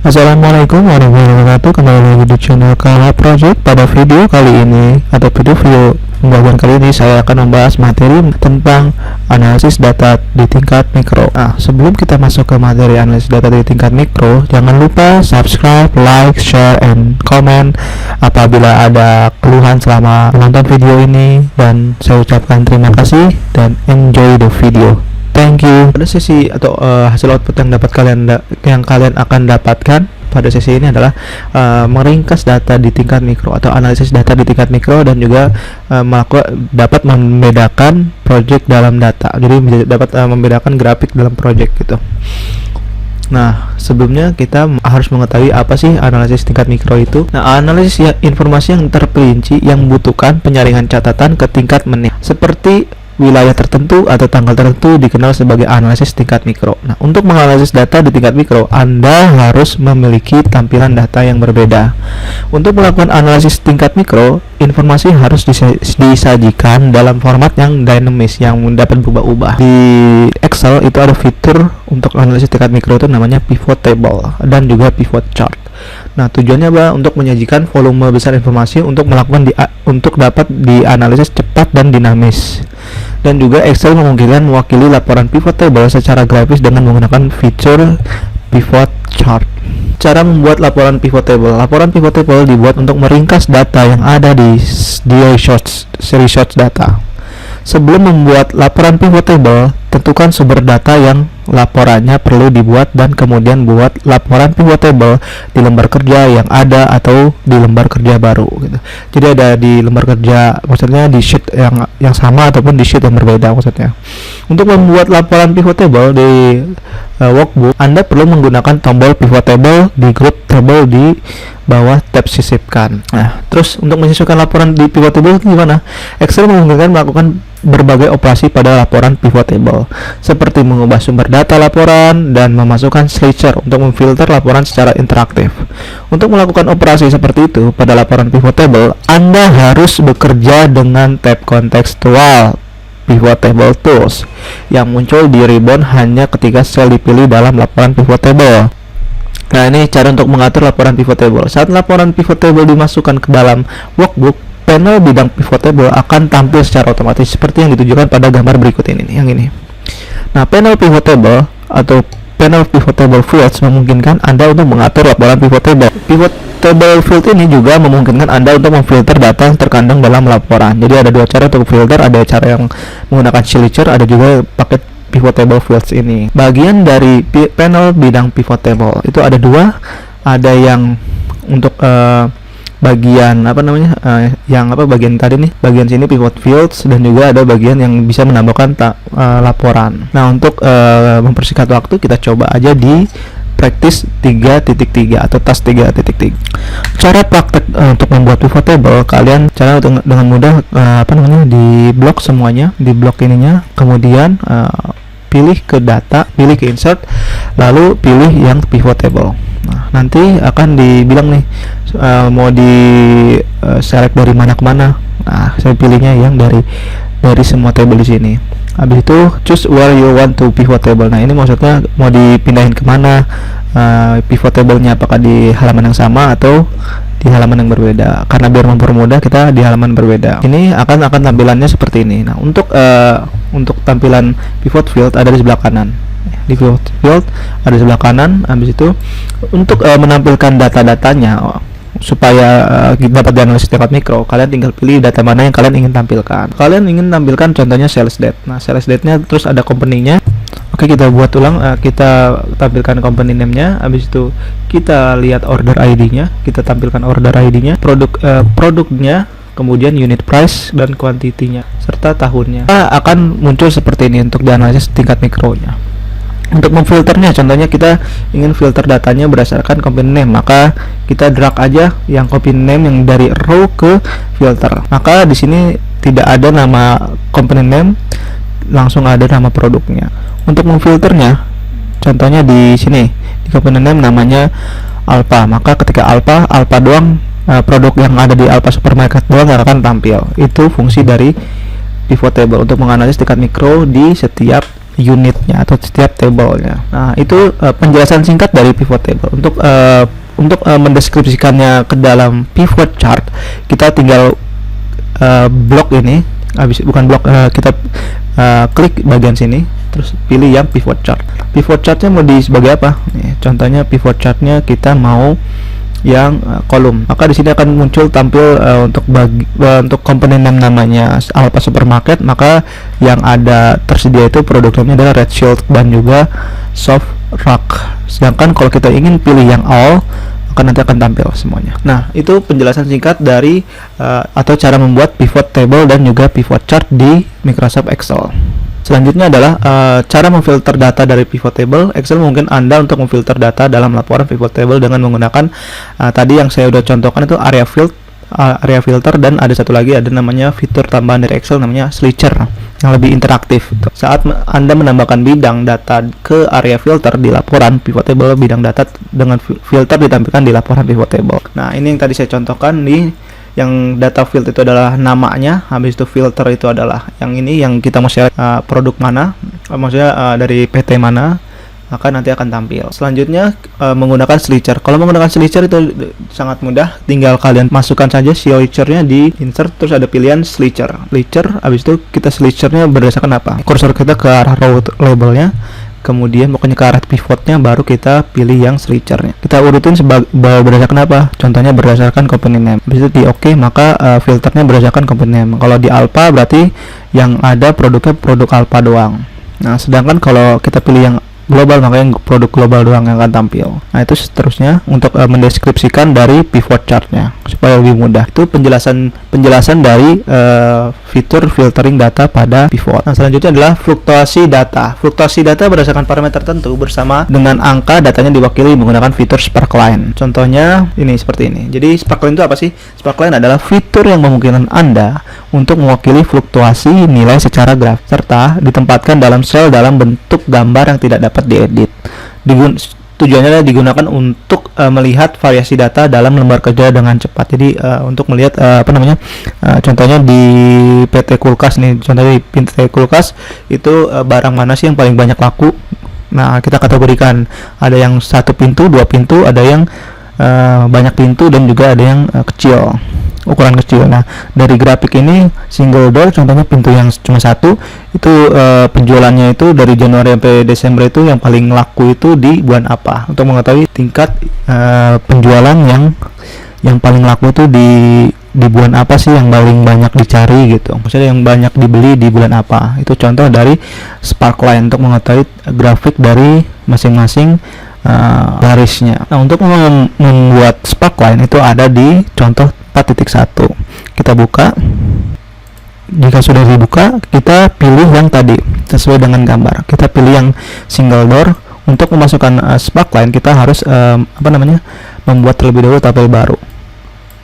Assalamualaikum warahmatullahi wabarakatuh. Kembali lagi di channel Kala Project. Pada video kali ini atau video pembahasan kali ini saya akan membahas materi tentang analisis data di tingkat mikro. Sebelum kita masuk ke materi analisis data di tingkat mikro, jangan lupa subscribe, like, share, and comment apabila ada keluhan selama menonton video ini, dan saya ucapkan terima kasih dan enjoy the video. Thank you. Pada sesi atau hasil output yang kalian akan dapatkan pada sesi ini adalah meringkas data di tingkat mikro atau analisis data di tingkat mikro, dan juga dapat membedakan project dalam data. Jadi dapat membedakan grafik dalam project gitu. Nah, sebelumnya kita harus mengetahui apa sih analisis tingkat mikro itu. Nah, analisis informasi yang terperinci yang membutuhkan penyaringan catatan ke tingkat menit, seperti wilayah tertentu atau tanggal tertentu, dikenal sebagai analisis tingkat mikro. Nah, untuk menganalisis data di tingkat mikro, Anda harus memiliki tampilan data yang berbeda. Untuk melakukan analisis tingkat mikro, informasi harus disajikan dalam format yang dinamis, yang dapat berubah-ubah. Di Excel itu ada fitur untuk analisis tingkat mikro itu namanya pivot table dan juga pivot chart. Nah, tujuannya adalah untuk menyajikan volume besar informasi untuk dapat dianalisis cepat dan dinamis. Dan juga Excel memungkinkan mewakili laporan pivot table secara grafis dengan menggunakan fitur pivot chart. Cara membuat laporan pivot table. Laporan pivot table dibuat untuk meringkas data yang ada di resource data. Sebelum membuat laporan pivot table, tentukan sumber data yang laporannya perlu dibuat, dan kemudian buat laporan pivot table di lembar kerja yang ada atau di lembar kerja baru gitu. Jadi ada di lembar kerja, maksudnya di sheet yang sama ataupun di sheet yang berbeda maksudnya. Untuk membuat laporan pivot table di workbook, Anda perlu menggunakan tombol pivot table di group table di bawah tab sisipkan. Nah, terus untuk menyisipkan laporan di pivot table gimana? Excel memungkinkan melakukan berbagai operasi pada laporan pivot table, seperti mengubah sumber data laporan dan memasukkan slicer untuk memfilter laporan secara interaktif. Untuk melakukan operasi seperti itu pada laporan pivot table, Anda harus bekerja dengan tab kontekstual pivot table tools yang muncul di ribbon hanya ketika sel dipilih dalam laporan pivot table. Nah, ini cara untuk mengatur laporan pivot table. Saat laporan pivot table dimasukkan ke dalam workbook, panel bidang pivot table akan tampil secara otomatis seperti yang ditunjukkan pada gambar berikut ini, yang ini. Nah, panel pivot table atau panel pivot table fields memungkinkan Anda untuk mengatur laporan pivot table. Pivot table field ini juga memungkinkan Anda untuk memfilter data yang terkandung dalam laporan. Jadi ada dua cara untuk filter, ada cara yang menggunakan slicer, ada juga pakai pivot table fields ini. Bagian dari panel bidang pivot table itu ada dua, ada yang untuk bagian bagian tadi nih, bagian sini pivot fields, dan juga ada bagian yang bisa menambahkan laporan. Nah, untuk mempersingkat waktu, kita coba aja di practice 3.3 atau task 3.3. Cara praktek untuk membuat pivot table, kalian cara dengan mudah di blok semuanya, di blok ininya, kemudian pilih ke data, pilih ke insert, lalu pilih yang pivot table. Nah, nanti akan dibilang nih mau di select dari mana ke mana. Nah, saya pilihnya yang dari semua table di sini. Habis itu choose where you want to pivot table. Nah, ini maksudnya mau dipindahin kemana pivot tablenya, apakah di halaman yang sama atau di halaman yang berbeda. Karena biar mempermudah, kita di halaman berbeda. Ini akan tampilannya seperti ini. Nah, untuk tampilan pivot field ada di sebelah kanan. Di pivot field ada di sebelah kanan. Habis itu untuk menampilkan data-datanya supaya dapat dianalisis tingkat mikro, kalian tinggal pilih data mana yang kalian ingin tampilkan. Kalian ingin tampilkan contohnya sales date. Nah, sales date-nya terus ada company-nya. Oke, kita buat ulang, kita tampilkan company name-nya. Habis itu kita lihat order ID-nya, kita tampilkan order ID-nya, produknya, kemudian unit price dan quantity-nya serta tahunnya. Akan muncul seperti ini untuk dianalisis tingkat mikronya. Untuk memfilternya, contohnya kita ingin filter datanya berdasarkan company name, maka kita drag aja yang company name yang dari row ke filter. Maka di sini tidak ada nama company name, langsung ada nama produknya. Untuk memfilternya, contohnya di sini di company name namanya Alpha, maka ketika Alpha doang, produk yang ada di Alpha Supermarket doang yang akan tampil. Itu fungsi dari pivot table untuk menganalisis tingkat mikro di setiap unitnya atau setiap tablenya. Nah, itu penjelasan singkat dari pivot table. Untuk mendeskripsikannya ke dalam pivot chart, kita tinggal blok ini, kita klik bagian sini, terus pilih yang pivot chart. Pivot chartnya mau di sebagai apa? Nih, contohnya pivot chartnya kita mau yang kolom, maka di sini akan muncul tampil untuk komponen namanya Alpha Supermarket, maka yang ada tersedia itu produknya adalah Red Shield dan juga Soft Rock. Sedangkan kalau kita ingin pilih yang all, maka nanti akan tampil semuanya. Nah, itu penjelasan singkat dari atau cara membuat pivot table dan juga pivot chart di Microsoft Excel. Selanjutnya adalah cara memfilter data dari pivot table. Excel mungkin Anda untuk memfilter data dalam laporan pivot table dengan menggunakan tadi yang saya udah contohkan itu area filter, dan ada satu lagi ada namanya fitur tambahan dari Excel namanya Slicer yang lebih interaktif. Saat Anda menambahkan bidang data ke area filter di laporan pivot table, bidang data dengan filter ditampilkan di laporan pivot table. Nah, ini yang tadi saya contohkan yang data field itu adalah namanya, habis itu filter itu adalah yang ini yang kita mau share produk mana, maksudnya dari PT mana, maka nanti akan tampil. Selanjutnya menggunakan Slicer. Kalau menggunakan Slicer itu sangat mudah, tinggal kalian masukkan saja Slicer-nya di insert, terus ada pilihan Slicer, habis itu kita Slicer-nya berdasarkan apa? Kursor kita ke arah row labelnya, kemudian pokoknya ke arah pivotnya, baru kita pilih yang Slicer-nya. Kita urutin berdasarkan apa? Contohnya berdasarkan component name. Habis itu di OK, maka filternya berdasarkan component name. Kalau di Alpha berarti yang ada produknya produk Alpha doang. Nah, sedangkan kalau kita pilih yang global, makanya produk global doang yang akan tampil. Nah, itu seterusnya untuk mendeskripsikan dari pivot chartnya supaya lebih mudah. Itu penjelasan dari fitur filtering data pada pivot. Nah, selanjutnya adalah fluktuasi data. Fluktuasi data berdasarkan parameter tertentu bersama dengan angka datanya diwakili menggunakan fitur sparkline. Contohnya ini seperti ini. Jadi sparkline itu apa sih? Sparkline adalah fitur yang memungkinkan Anda untuk mewakili fluktuasi nilai secara grafis serta ditempatkan dalam sel dalam bentuk gambar yang tidak dapat diedit. Tujuannya adalah digunakan untuk melihat variasi data dalam lembar kerja dengan cepat. Jadi untuk melihat contohnya di PT Kulkas nih, contohnya di PT Kulkas itu barang mana sih yang paling banyak laku. Nah, kita kategorikan, ada yang 1 pintu, 2 pintu, ada yang banyak pintu, dan juga ada yang kecil, ukuran kecil. Nah, dari grafik ini single door, contohnya pintu yang cuma 1, itu penjualannya itu dari Januari sampai Desember itu yang paling laku itu di bulan apa, untuk mengetahui tingkat penjualan yang paling laku itu di bulan apa sih yang paling banyak dicari gitu, maksudnya yang banyak dibeli di bulan apa. Itu contoh dari Sparkline untuk mengetahui grafik dari masing-masing garisnya. Nah, untuk membuat Sparkline itu ada di contoh 4.1. Kita buka. Jika sudah dibuka, kita pilih yang tadi sesuai dengan gambar. Kita pilih yang single door. Untuk memasukkan Sparkline kita harus membuat terlebih dahulu tabel baru.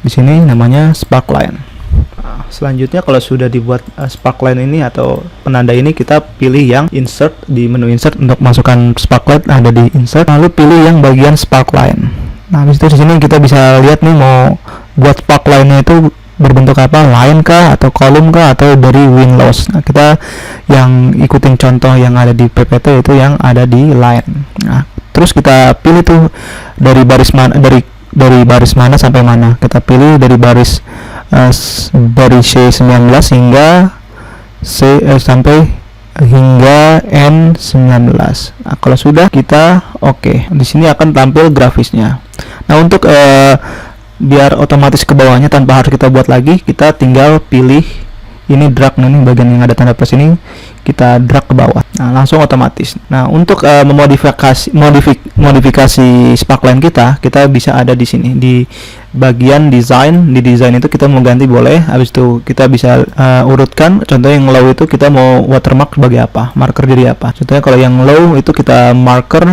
Di sini namanya Sparkline. Nah, selanjutnya kalau sudah dibuat Sparkline ini atau penanda ini, kita pilih yang insert di menu insert. Untuk masukkan Sparkline ada di insert, lalu pilih yang bagian Sparkline. Nah, habis itu di sini kita bisa lihat nih mau buat Sparkline-nya itu berbentuk apa, line kah atau kolom kah atau dari win loss. Nah, kita yang ikutin contoh yang ada di PPT itu yang ada di line. Nah, terus kita pilih tuh dari baris mana sampai mana. Kita pilih dari baris C19 hingga N19. Nah, kalau sudah kita oke. Di sini akan tampil grafisnya. Nah, untuk biar otomatis ke bawahnya tanpa harus kita buat lagi, kita tinggal pilih ini, drag nih bagian yang ada tanda plus ini, kita drag ke bawah. Nah, langsung otomatis. Nah, untuk modifikasi Sparkline kita bisa ada di sini di bagian design. Di design itu kita mau ganti boleh. Habis itu kita bisa urutkan. Contohnya yang low itu kita mau watermark sebagai apa, marker jadi apa. Contohnya kalau yang low itu kita marker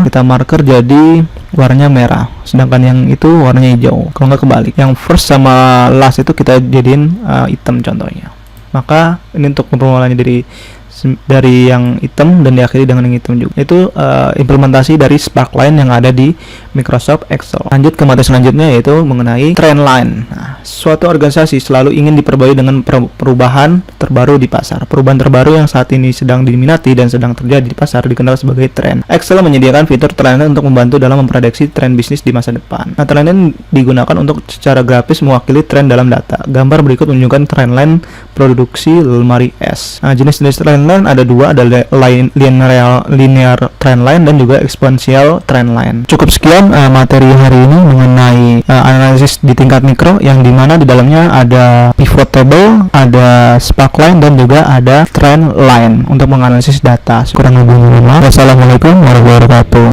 jadi warnanya merah, sedangkan yang itu warnanya hijau. Kalau nggak kebalik, yang first sama last itu kita jadiin hitam contohnya. Maka ini untuk permodalannya dari yang hitam dan diakhiri dengan yang hitam juga. Itu implementasi dari Sparkline yang ada di Microsoft Excel. Lanjut ke materi selanjutnya, yaitu mengenai trend line. Nah, suatu organisasi selalu ingin diperbarui dengan perubahan terbaru di pasar. Perubahan terbaru yang saat ini sedang diminati dan sedang terjadi di pasar dikenal sebagai tren. Excel menyediakan fitur Trendline untuk membantu dalam memprediksi tren bisnis di masa depan. Nah, Trendline digunakan untuk secara grafis mewakili tren dalam data. Gambar berikut menunjukkan Trendline produksi lemari es. Nah, jenis-jenis Trendline ada dua, ada linear Trendline dan juga exponential Trendline. Cukup sekian materi hari ini mengenai analisis di tingkat mikro, yang dimana di dalamnya ada pivot table, ada spark line, dan juga ada trend line untuk menganalisis data. Kurang lebihnya, wassalamualaikum warahmatullahi wabarakatuh.